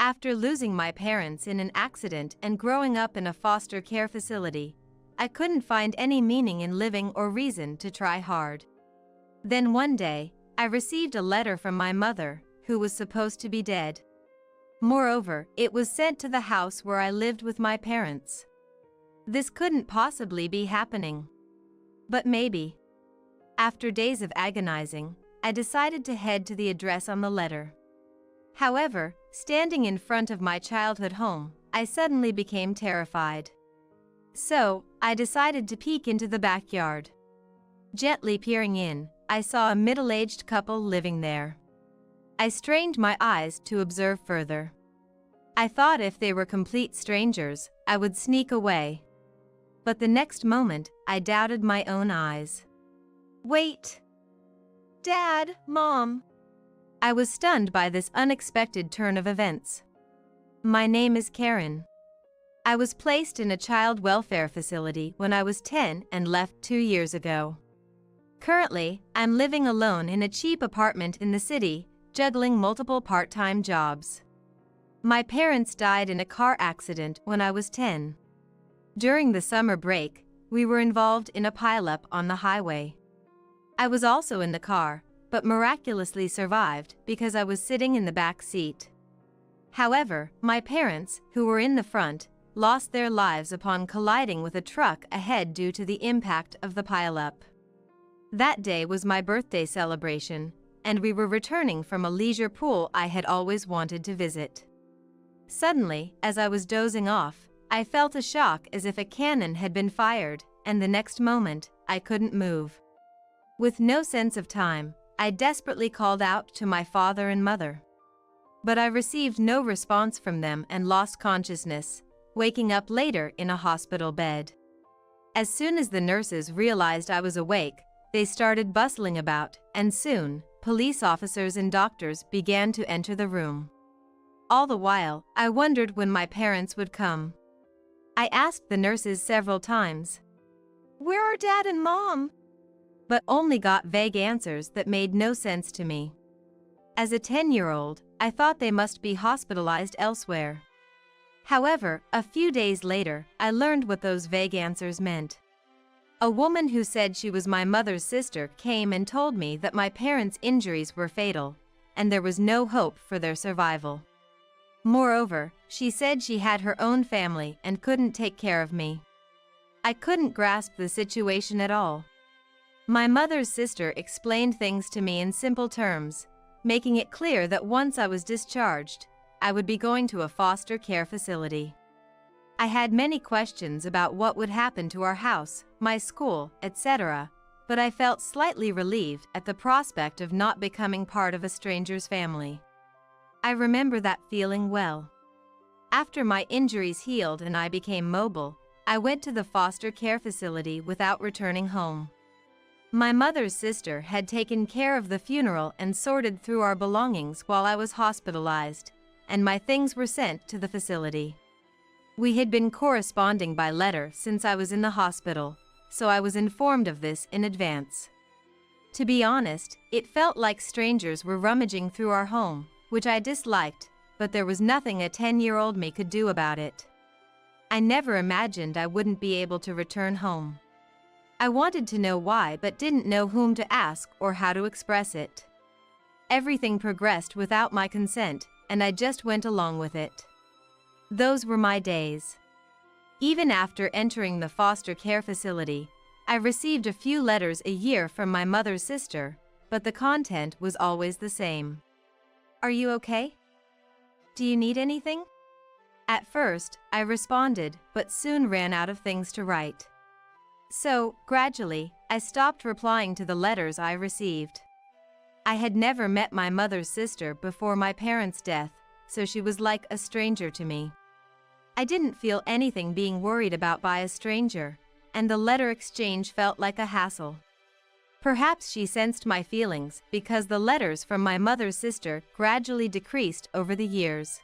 After losing my parents in an accident and growing up in a foster care facility, I couldn't find any meaning in living or reason to try hard. Then one day, I received a letter from my mother, who was supposed to be dead. Moreover, it was sent to the house where I lived with my parents. This couldn't possibly be happening. But maybe. After days of agonizing, I decided to head to the address on the letter. However, standing in front of my childhood home, I suddenly became terrified. So, I decided to peek into the backyard. Gently peering in, I saw a middle-aged couple living there. I strained my eyes to observe further. I thought if they were complete strangers, I would sneak away. But the next moment, I doubted my own eyes. Wait! Dad, Mom! I was stunned by this unexpected turn of events. My name is Karen. I was placed in a child welfare facility when I was 10 and left 2 years ago. Currently, I'm living alone in a cheap apartment in the city, juggling multiple part-time jobs. My parents died in a car accident when I was 10. During the summer break, we were involved in a pileup on the highway. I was also in the car, but miraculously survived because I was sitting in the back seat. However, my parents, who were in the front, lost their lives upon colliding with a truck ahead due to the impact of the pileup. That day was my birthday celebration, and we were returning from a leisure pool I had always wanted to visit. Suddenly, as I was dozing off, I felt a shock as if a cannon had been fired, and the next moment, I couldn't move. With no sense of time, I desperately called out to my father and mother. But I received no response from them and lost consciousness, waking up later in a hospital bed. As soon as the nurses realized I was awake, they started bustling about, and soon, police officers and doctors began to enter the room. All the while, I wondered when my parents would come. I asked the nurses several times, "Where are Dad and Mom?" But only got vague answers that made no sense to me. As a 10-year-old, I thought they must be hospitalized elsewhere. However, a few days later, I learned what those vague answers meant. A woman who said she was my mother's sister came and told me that my parents' injuries were fatal, and there was no hope for their survival. Moreover, she said she had her own family and couldn't take care of me. I couldn't grasp the situation at all. My mother's sister explained things to me in simple terms, making it clear that once I was discharged, I would be going to a foster care facility. I had many questions about what would happen to our house, my school, etc., but I felt slightly relieved at the prospect of not becoming part of a stranger's family. I remember that feeling well. After my injuries healed and I became mobile, I went to the foster care facility without returning home. My mother's sister had taken care of the funeral and sorted through our belongings while I was hospitalized, and my things were sent to the facility. We had been corresponding by letter since I was in the hospital, so I was informed of this in advance. To be honest, it felt like strangers were rummaging through our home, which I disliked, but there was nothing a 10-year-old me could do about it. I never imagined I wouldn't be able to return home. I wanted to know why but didn't know whom to ask or how to express it. Everything progressed without my consent, and I just went along with it. Those were my days. Even after entering the foster care facility, I received a few letters a year from my mother's sister, but the content was always the same. "Are you okay? Do you need anything?" At first, I responded, but soon ran out of things to write. So, gradually, I stopped replying to the letters I received. I had never met my mother's sister before my parents' death, so she was like a stranger to me. I didn't feel anything being worried about by a stranger, and the letter exchange felt like a hassle. Perhaps she sensed my feelings because the letters from my mother's sister gradually decreased over the years.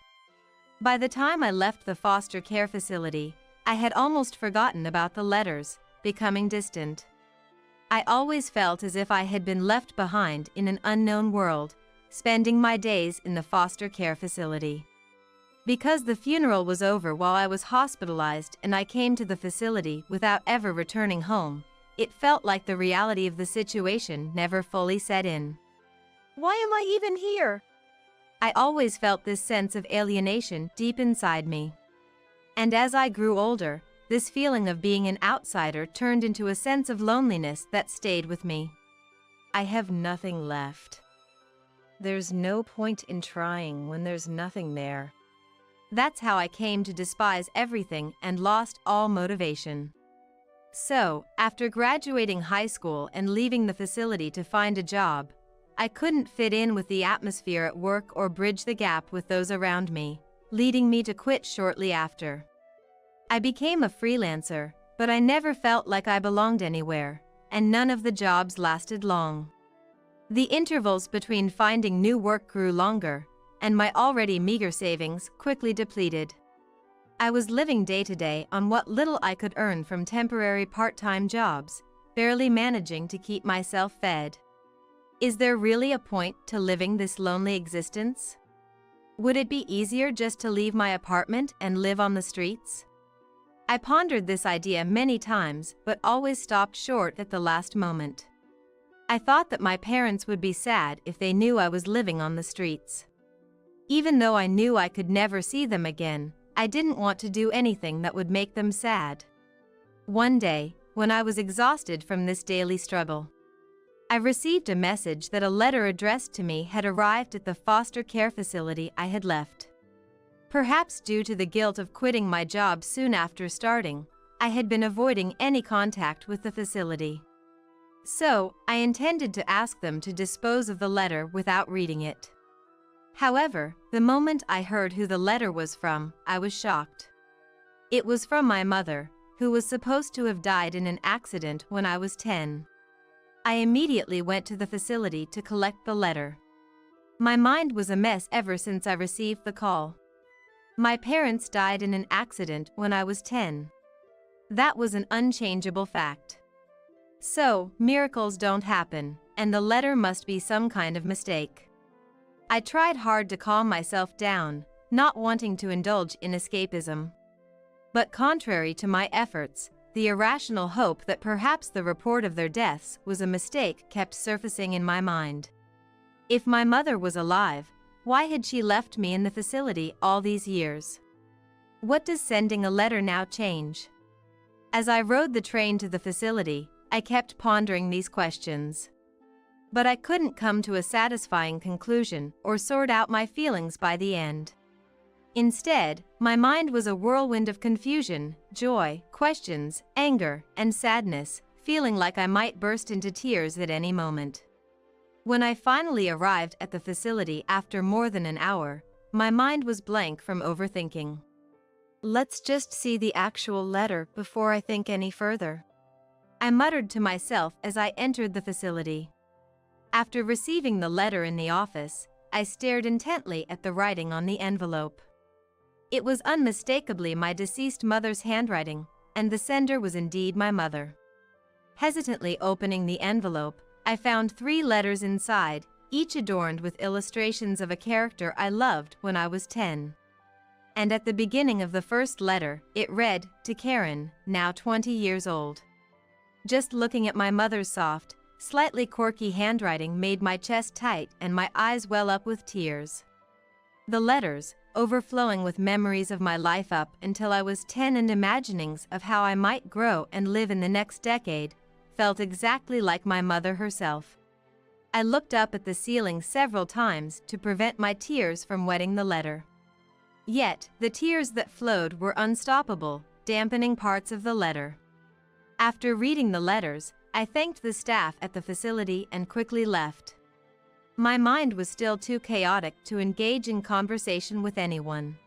By the time I left the foster care facility, I had almost forgotten about the letters, becoming distant. I always felt as if I had been left behind in an unknown world, spending my days in the foster care facility. Because the funeral was over while I was hospitalized and I came to the facility without ever returning home, it felt like the reality of the situation never fully set in. Why am I even here? I always felt this sense of alienation deep inside me. And as I grew older, this feeling of being an outsider turned into a sense of loneliness that stayed with me. I have nothing left. There's no point in trying when there's nothing there. That's how I came to despise everything and lost all motivation. So, after graduating high school and leaving the facility to find a job, I couldn't fit in with the atmosphere at work or bridge the gap with those around me, leading me to quit shortly after. I became a freelancer, but I never felt like I belonged anywhere, and none of the jobs lasted long. The intervals between finding new work grew longer, and my already meager savings quickly depleted. I was living day to day on what little I could earn from temporary part-time jobs, barely managing to keep myself fed. Is there really a point to living this lonely existence? Would it be easier just to leave my apartment and live on the streets? I pondered this idea many times, but always stopped short at the last moment. I thought that my parents would be sad if they knew I was living on the streets. Even though I knew I could never see them again, I didn't want to do anything that would make them sad. One day, when I was exhausted from this daily struggle, I received a message that a letter addressed to me had arrived at the foster care facility I had left. Perhaps due to the guilt of quitting my job soon after starting, I had been avoiding any contact with the facility. So, I intended to ask them to dispose of the letter without reading it. However, the moment I heard who the letter was from, I was shocked. It was from my mother, who was supposed to have died in an accident when I was 10. I immediately went to the facility to collect the letter. My mind was a mess ever since I received the call. My parents died in an accident when I was 10. That was an unchangeable fact. So, miracles don't happen, and the letter must be some kind of mistake. I tried hard to calm myself down, not wanting to indulge in escapism. But contrary to my efforts, the irrational hope that perhaps the report of their deaths was a mistake kept surfacing in my mind. If my mother was alive, why had she left me in the facility all these years? What does sending a letter now change? As I rode the train to the facility, I kept pondering these questions. But I couldn't come to a satisfying conclusion or sort out my feelings by the end. Instead, my mind was a whirlwind of confusion, joy, questions, anger, and sadness, feeling like I might burst into tears at any moment. When I finally arrived at the facility after more than an hour, my mind was blank from overthinking. Let's just see the actual letter before I think any further, I muttered to myself as I entered the facility. After receiving the letter in the office, I stared intently at the writing on the envelope. It was unmistakably my deceased mother's handwriting, and the sender was indeed my mother. Hesitantly opening the envelope, I found 3 letters inside, each adorned with illustrations of a character I loved when I was 10. And at the beginning of the first letter, it read, "To Karen, now 20 years old." Just looking at my mother's soft, slightly quirky handwriting made my chest tight and my eyes well up with tears. The letters, overflowing with memories of my life up until I was 10 and imaginings of how I might grow and live in the next decade, felt exactly like my mother herself. I looked up at the ceiling several times to prevent my tears from wetting the letter. Yet, the tears that flowed were unstoppable, dampening parts of the letter. After reading the letters, I thanked the staff at the facility and quickly left. My mind was still too chaotic to engage in conversation with anyone.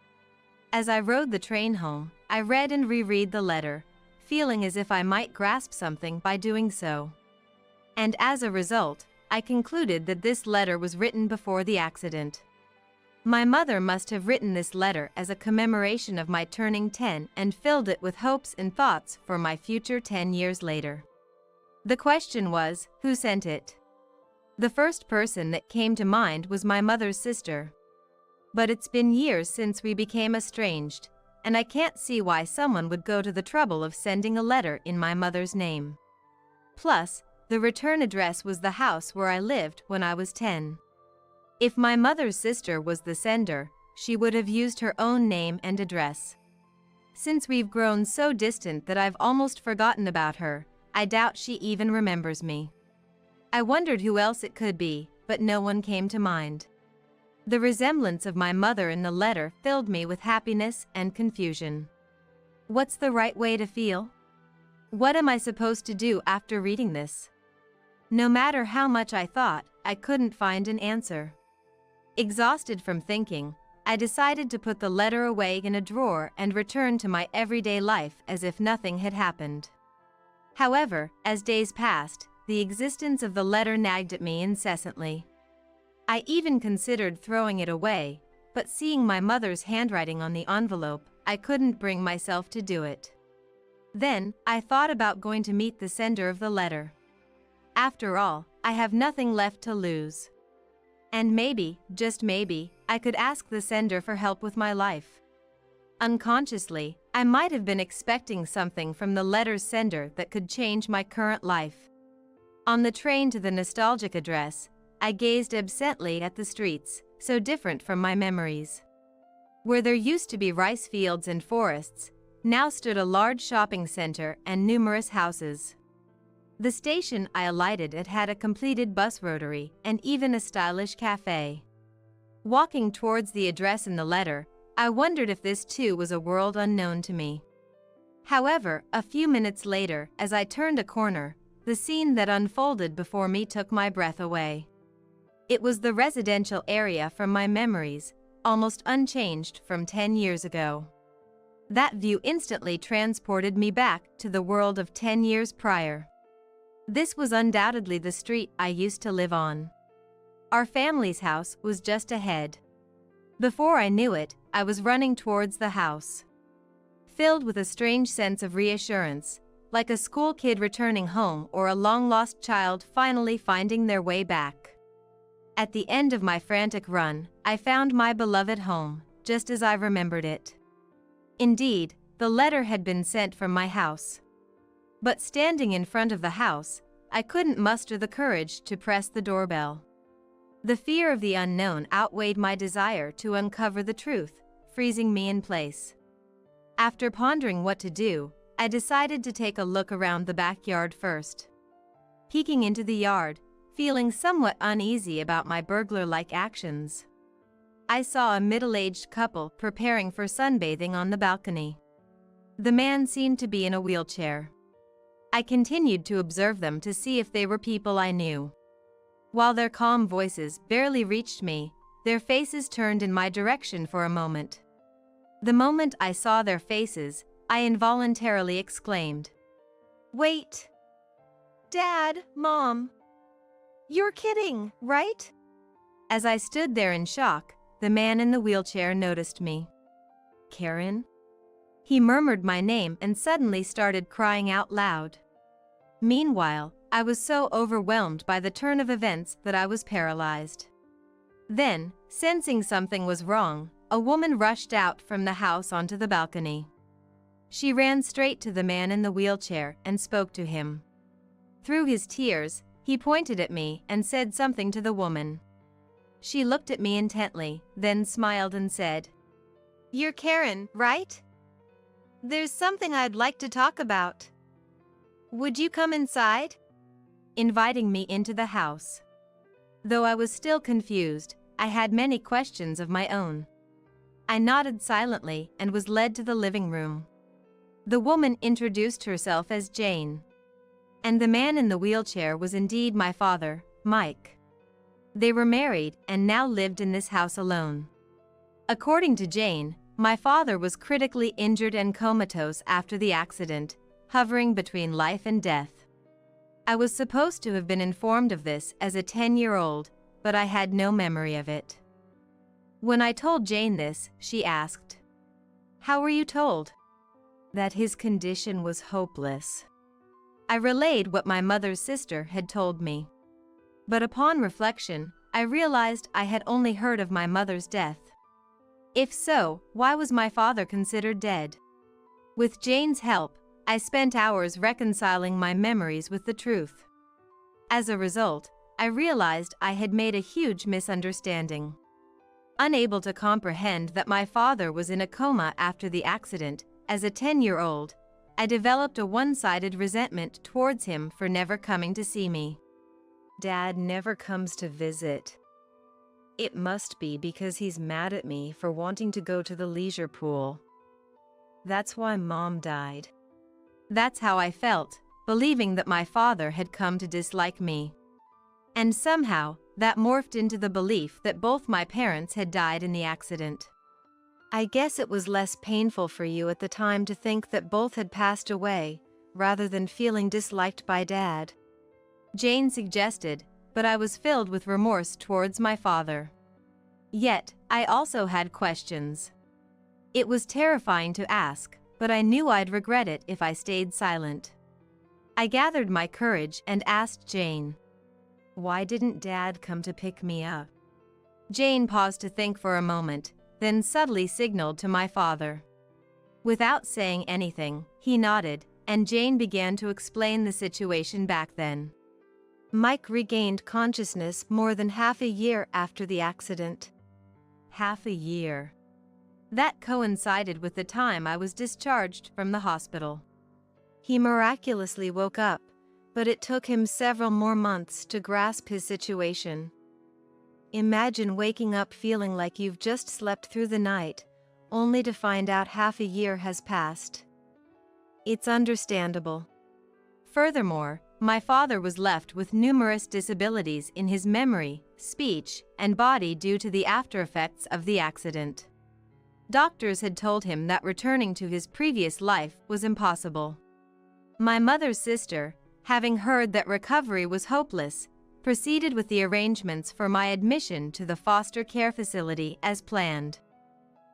As I rode the train home, I read and reread the letter, feeling as if I might grasp something by doing so. And as a result, I concluded that this letter was written before the accident. My mother must have written this letter as a commemoration of my turning 10 and filled it with hopes and thoughts for my future 10 years later. The question was, who sent it? The first person that came to mind was my mother's sister. But it's been years since we became estranged, and I can't see why someone would go to the trouble of sending a letter in my mother's name. Plus, the return address was the house where I lived when I was 10. If my mother's sister was the sender, she would have used her own name and address. Since we've grown so distant that I've almost forgotten about her, I doubt she even remembers me. I wondered who else it could be, but no one came to mind. The resemblance of my mother in the letter filled me with happiness and confusion. What's the right way to feel? What am I supposed to do after reading this? No matter how much I thought, I couldn't find an answer. Exhausted from thinking, I decided to put the letter away in a drawer and return to my everyday life as if nothing had happened. However, as days passed, the existence of the letter nagged at me incessantly. I even considered throwing it away, but seeing my mother's handwriting on the envelope, I couldn't bring myself to do it. Then, I thought about going to meet the sender of the letter. After all, I have nothing left to lose. And maybe, just maybe, I could ask the sender for help with my life. Unconsciously, I might have been expecting something from the letter's sender that could change my current life. On the train to the nostalgic address, I gazed absently at the streets, so different from my memories. Where there used to be rice fields and forests, now stood a large shopping center and numerous houses. The station I alighted at had a completed bus rotary and even a stylish cafe. Walking towards the address in the letter, I wondered if this too was a world unknown to me. However, a few minutes later, as I turned a corner, the scene that unfolded before me took my breath away. It was the residential area from my memories, almost unchanged from 10 years ago. That view instantly transported me back to the world of 10 years prior. This was undoubtedly the street I used to live on. Our family's house was just ahead. Before I knew it, I was running towards the house. Filled with a strange sense of reassurance, like a school kid returning home or a long-lost child finally finding their way back. At the end of my frantic run, I found my beloved home, just as I remembered it. Indeed, the letter had been sent from my house. But standing in front of the house, I couldn't muster the courage to press the doorbell. The fear of the unknown outweighed my desire to uncover the truth, freezing me in place. After pondering what to do, I decided to take a look around the backyard first. Peeking into the yard, feeling somewhat uneasy about my burglar-like actions, I saw a middle-aged couple preparing for sunbathing on the balcony. The man seemed to be in a wheelchair. I continued to observe them to see if they were people I knew. While their calm voices barely reached me, their faces turned in my direction for a moment. The moment I saw their faces, I involuntarily exclaimed, Wait! Dad, Mom! You're kidding, right? As I stood there in shock, the man in the wheelchair noticed me. Karen? He murmured my name and suddenly started crying out loud. Meanwhile, I was so overwhelmed by the turn of events that I was paralyzed. Then, sensing something was wrong, a woman rushed out from the house onto the balcony. She ran straight to the man in the wheelchair and spoke to him. Through his tears, he pointed at me and said something to the woman. She looked at me intently, then smiled and said, You're Karen, right? There's something I'd like to talk about. Would you come inside? Inviting me into the house. Though I was still confused, I had many questions of my own. I nodded silently and was led to the living room. The woman introduced herself as Jane. And the man in the wheelchair was indeed my father, Mike. They were married and now lived in this house alone. According to Jane, my father was critically injured and comatose after the accident, hovering between life and death. I was supposed to have been informed of this as a 10-year-old, but I had no memory of it. When I told Jane this, she asked, How were you told? That his condition was hopeless. I relayed what my mother's sister had told me. But upon reflection, I realized I had only heard of my mother's death. If so, why was my father considered dead? With Jane's help, I spent hours reconciling my memories with the truth. As a result, I realized I had made a huge misunderstanding. Unable to comprehend that my father was in a coma after the accident, as a 10-year-old, I developed a one-sided resentment towards him for never coming to see me. Dad never comes to visit. It must be because he's mad at me for wanting to go to the leisure pool. That's why Mom died. That's how I felt, believing that my father had come to dislike me. And somehow, that morphed into the belief that both my parents had died in the accident. I guess it was less painful for you at the time to think that both had passed away, rather than feeling disliked by Dad, Jane suggested, but I was filled with remorse towards my father. Yet, I also had questions. It was terrifying to ask, but I knew I'd regret it if I stayed silent. I gathered my courage and asked Jane, "Why didn't Dad come to pick me up?" Jane paused to think for a moment, then subtly signaled to my father. Without saying anything, he nodded, and Jane began to explain the situation back then. Mike regained consciousness more than half a year after the accident. Half a year. That coincided with the time I was discharged from the hospital. He miraculously woke up, but it took him several more months to grasp his situation. Imagine waking up feeling like you've just slept through the night, only to find out half a year has passed. It's understandable. Furthermore, my father was left with numerous disabilities in his memory, speech, and body due to the aftereffects of the accident. Doctors had told him that returning to his previous life was impossible. My mother's sister, having heard that recovery was hopeless, proceeded with the arrangements for my admission to the foster care facility as planned.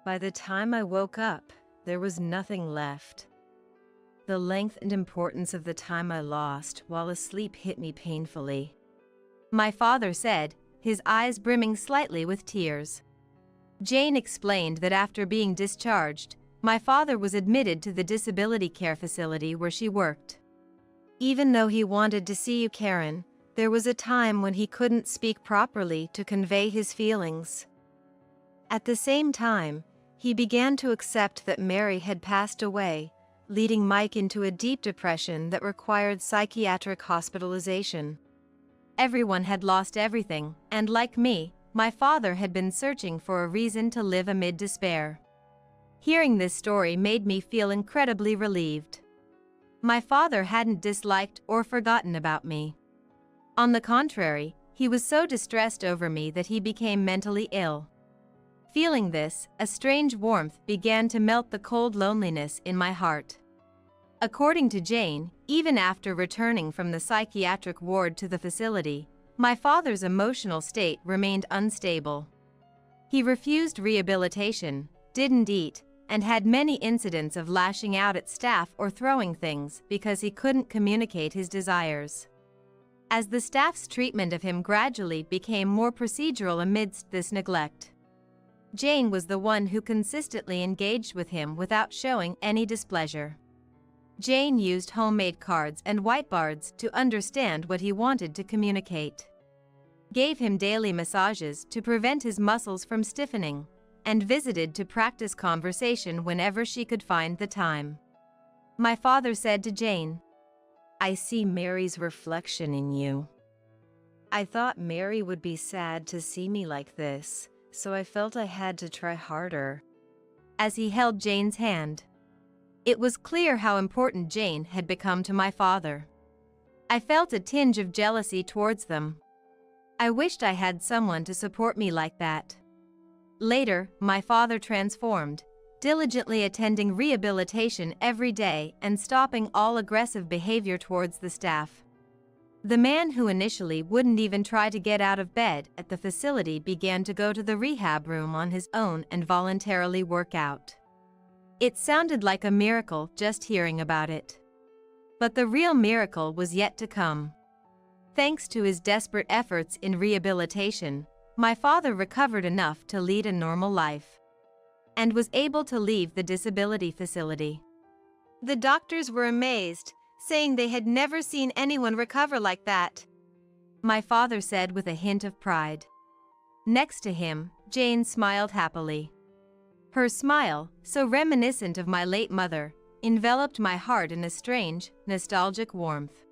By the time I woke up, there was nothing left. The length and importance of the time I lost while asleep hit me painfully. My father said, his eyes brimming slightly with tears. Jane explained that after being discharged, my father was admitted to the disability care facility where she worked. Even though he wanted to see you, Karen, there was a time when he couldn't speak properly to convey his feelings. At the same time, he began to accept that Mary had passed away, leading Mike into a deep depression that required psychiatric hospitalization. Everyone had lost everything, and like me, my father had been searching for a reason to live amid despair. Hearing this story made me feel incredibly relieved. My father hadn't disliked or forgotten about me. On the contrary, he was so distressed over me that he became mentally ill. Feeling this, a strange warmth began to melt the cold loneliness in my heart. According to Jane, even after returning from the psychiatric ward to the facility, my father's emotional state remained unstable. He refused rehabilitation, didn't eat, and had many incidents of lashing out at staff or throwing things because he couldn't communicate his desires. As the staff's treatment of him gradually became more procedural amidst this neglect, Jane was the one who consistently engaged with him without showing any displeasure. Jane used homemade cards and whiteboards to understand what he wanted to communicate, gave him daily massages to prevent his muscles from stiffening, and visited to practice conversation whenever she could find the time. My father said to Jane, "I see Mary's reflection in you. I thought Mary would be sad to see me like this, so I felt I had to try harder." As he held Jane's hand, it was clear how important Jane had become to my father. I felt a tinge of jealousy towards them. I wished I had someone to support me like that. Later, my father transformed, diligently attending rehabilitation every day and stopping all aggressive behavior towards the staff. The man who initially wouldn't even try to get out of bed at the facility began to go to the rehab room on his own and voluntarily work out. It sounded like a miracle just hearing about it. But the real miracle was yet to come. Thanks to his desperate efforts in rehabilitation, my father recovered enough to lead a normal life. and was able to leave the disability facility. The doctors were amazed, saying they had never seen anyone recover like that. My father said with a hint of pride. Next to him, Jane smiled happily. Her smile, so reminiscent of my late mother, enveloped my heart in a strange, nostalgic warmth.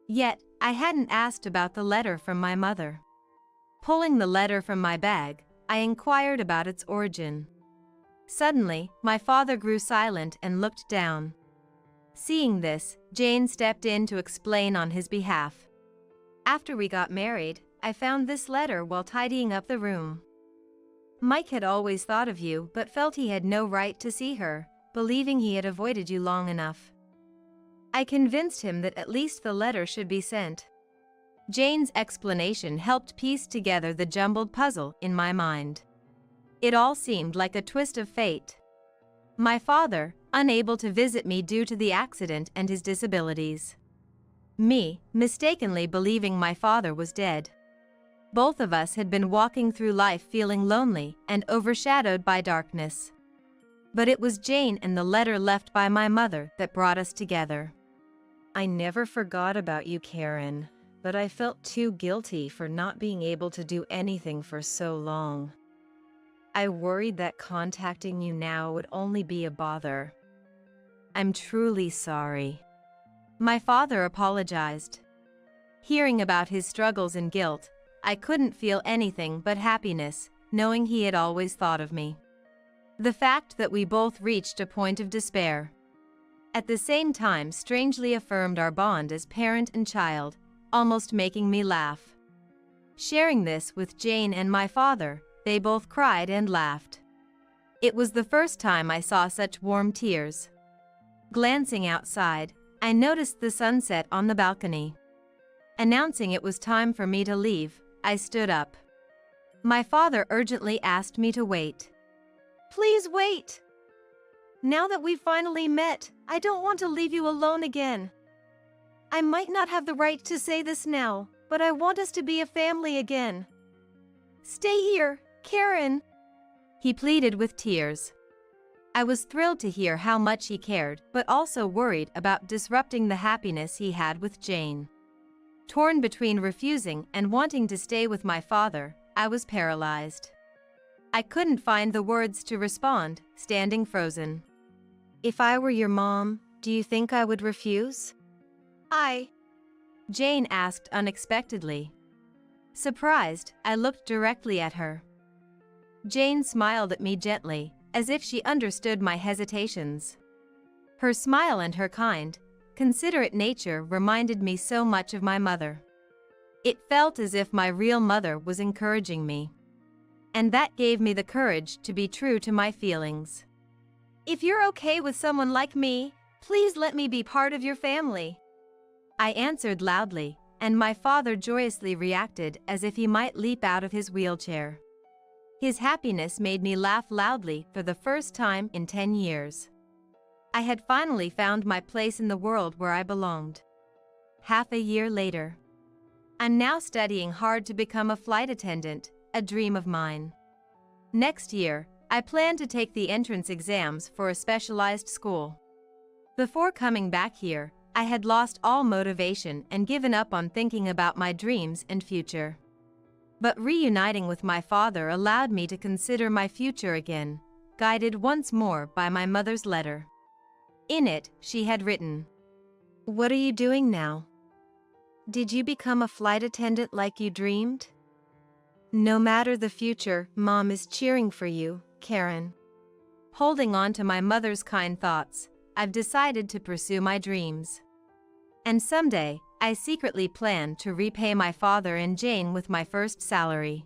Yet, I hadn't asked about the letter from my mother. Pulling the letter from my bag, I inquired about its origin. Suddenly, my father grew silent and looked down. Seeing this, Jane stepped in to explain on his behalf. After we got married, I found this letter while tidying up the room. Mike had always thought of you but felt he had no right to see her, believing he had avoided you long enough. I convinced him that at least the letter should be sent. Jane's explanation helped piece together the jumbled puzzle in my mind. It all seemed like a twist of fate. My father, unable to visit me due to the accident and his disabilities. Me, mistakenly believing my father was dead. Both of us had been walking through life feeling lonely and overshadowed by darkness. But it was Jane and the letter left by my mother that brought us together. I never forgot about you, Karen, but I felt too guilty for not being able to do anything for so long. I worried that contacting you now would only be a bother. I'm truly sorry. My father apologized. Hearing about his struggles and guilt, I couldn't feel anything but happiness, knowing he had always thought of me. The fact that we both reached a point of despair, at the same time, strangely affirmed our bond as parent and child, almost making me laugh. Sharing this with Jane and my father, they both cried and laughed. It was the first time I saw such warm tears. Glancing outside, I noticed the sunset on the balcony. Announcing it was time for me to leave, I stood up. My father urgently asked me to wait. Please wait. Now that we've finally met, I don't want to leave you alone again. I might not have the right to say this now, but I want us to be a family again. Stay here, Karen. He pleaded with tears. I was thrilled to hear how much he cared, but also worried about disrupting the happiness he had with Jane. Torn between refusing and wanting to stay with my father, I was paralyzed. I couldn't find the words to respond, standing frozen. If I were your mom, do you think I would refuse? Jane asked unexpectedly. Surprised, I looked directly at her. Jane smiled at me gently, as if she understood my hesitations. Her smile and her kind, considerate nature reminded me so much of my mother. It felt as if my real mother was encouraging me. And that gave me the courage to be true to my feelings. If you're okay with someone like me, please let me be part of your family. I answered loudly, and my father joyously reacted as if he might leap out of his wheelchair. His happiness made me laugh loudly for the first time in 10 years. I had finally found my place in the world where I belonged. Half a year later. I'm now studying hard to become a flight attendant, a dream of mine. Next year, I plan to take the entrance exams for a specialized school. Before coming back here, I had lost all motivation and given up on thinking about my dreams and future. But reuniting with my father allowed me to consider my future again, guided once more by my mother's letter. In it, she had written, "What are you doing now? Did you become a flight attendant like you dreamed? No matter the future, Mom is cheering for you, Karen." Holding on to my mother's kind thoughts, I've decided to pursue my dreams. And someday, I secretly plan to repay my father and Jane with my first salary.